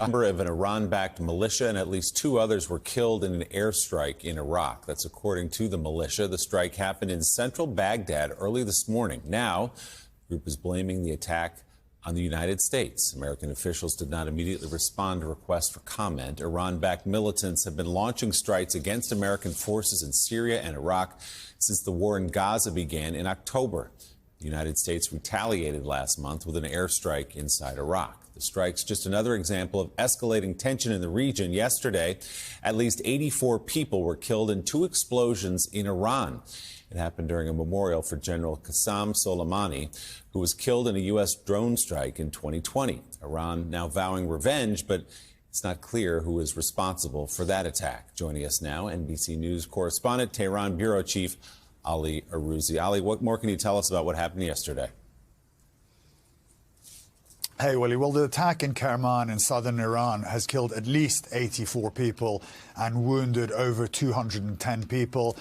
A member of an Iran-backed militia and at least 2 others were killed in an airstrike in Iraq. That's according to the militia. The strike happened in central Baghdad early this morning. Now, the group is blaming the attack on the United States. American officials did not immediately respond to requests for comment. Iran-backed militants have been launching strikes against American forces in Syria and Iraq since the war in Gaza began in October. The United States retaliated last month with an airstrike inside Iraq. The strike's just another example of escalating tension in the region. Yesterday, at least 84 people were killed in 2 explosions in Iran. It happened during a memorial for General Qassem Soleimani, who was killed in a U.S. drone strike in 2020. Iran now vowing revenge, but it's not clear who is responsible for that attack. Joining us now, NBC News correspondent, Tehran bureau chief Ali Arouzi. Ali, what more can you tell us about what happened yesterday? Hey, Willie. Well, the attack in Kerman in southern Iran has killed at least 84 people and wounded over 210 people,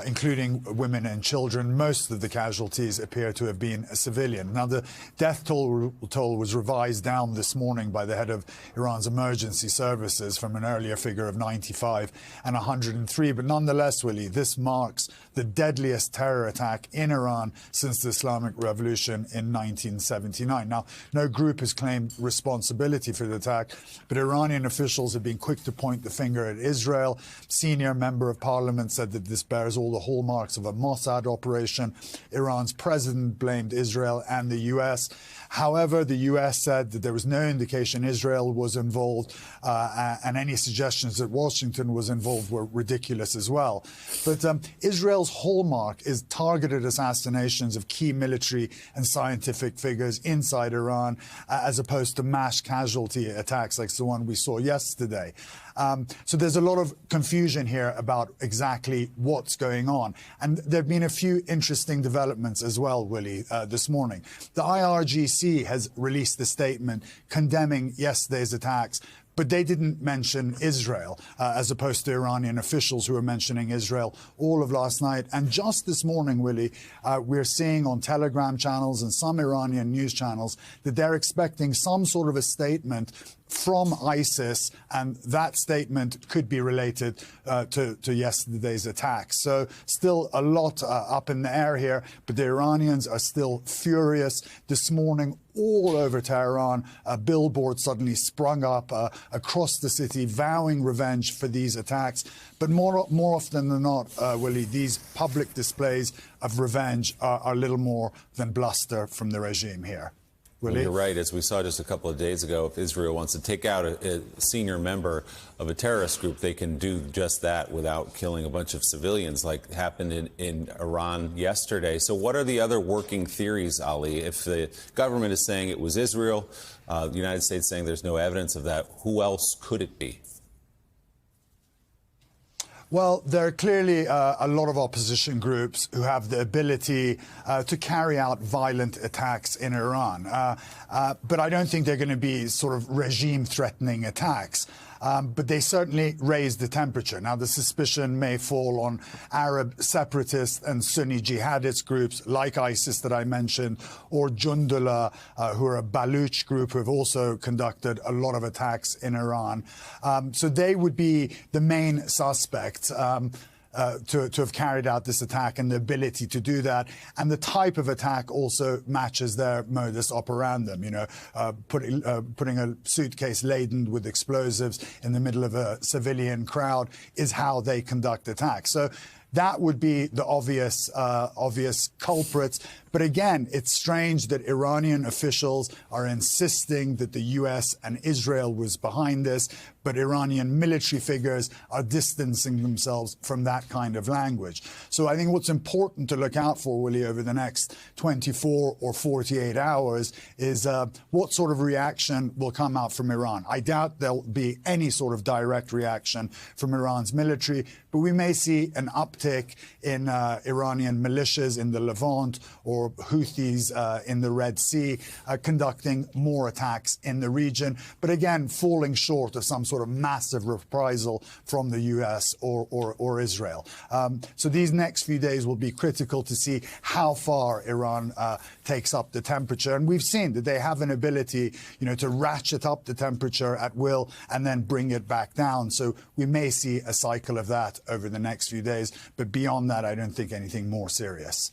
including women and children. Most of the casualties appear to have been a civilian. Now, the death toll was revised down this morning by the head of Iran's emergency services from an earlier figure of 95 and 103. But nonetheless, Willie, this marks the deadliest terror attack in Iran since the Islamic Revolution in 1979. Now, no group has claimed responsibility for the attack, but Iranian officials have been quick to point the finger at Israel. Senior member of parliament said that this bears all the hallmarks of a Mossad operation. Iran's president blamed Israel and the U.S. However, the U.S. said that there was no indication Israel was involved, and any suggestions that Washington was involved were ridiculous as well. But Israel's hallmark is targeted assassinations of key military and scientific figures inside Iran, as opposed to mass casualty attacks like the one we saw yesterday. So there's a lot of confusion here about exactly what's going on. And there have been a few interesting developments as well, Willie, this morning. The IRGC has released a statement condemning yesterday's attacks, but they didn't mention Israel, as opposed to Iranian officials who were mentioning Israel all of last night. And just this morning, Willie, we're seeing on Telegram channels and some Iranian news channels that they're expecting some sort of a statement from ISIS, and that statement could be related to yesterday's attacks. So still a lot up in the air here, but the Iranians are still furious. This morning, all over Tehran, a billboard suddenly sprung up across the city vowing revenge for these attacks. But more often than not, Willie, these public displays of revenge are little more than bluster from the regime here. Well, you're right. As we saw just a couple of days ago, if Israel wants to take out a senior member of a terrorist group, they can do just that without killing a bunch of civilians like happened in Iran yesterday. So what are the other working theories, Ali? If the government is saying it was Israel, the United States saying there's no evidence of that, who else could it be? Well, there are clearly a lot of opposition groups who have the ability to carry out violent attacks in Iran. But I don't think they're going to be sort of regime-threatening attacks. But they certainly raise the temperature. Now, the suspicion may fall on Arab separatist and Sunni jihadist groups like ISIS that I mentioned, or Jundullah, who are a Baluch group who have also conducted a lot of attacks in Iran. So they would be the main suspects. To have carried out this attack and the ability to do that. And the type of attack also matches their modus operandum, you know, putting a suitcase laden with explosives in the middle of a civilian crowd is how they conduct attacks. So that would be the obvious culprits. But again, it's strange that Iranian officials are insisting that the U.S. and Israel was behind this, but Iranian military figures are distancing themselves from that kind of language. So I think what's important to look out for, Willie, over the next 24 or 48 hours is what sort of reaction will come out from Iran. I doubt there'll be any sort of direct reaction from Iran's military, but we may see an uptick uptick in Iranian militias in the Levant or Houthis in the Red Sea conducting more attacks in the region, but again falling short of some sort of massive reprisal from the US or Israel. So these next few days will be critical to see how far Iran takes up the temperature. And we've seen that they have an ability, to ratchet up the temperature at will and then bring it back down. So we may see a cycle of that over the next few days. But beyond that, I don't think anything more serious.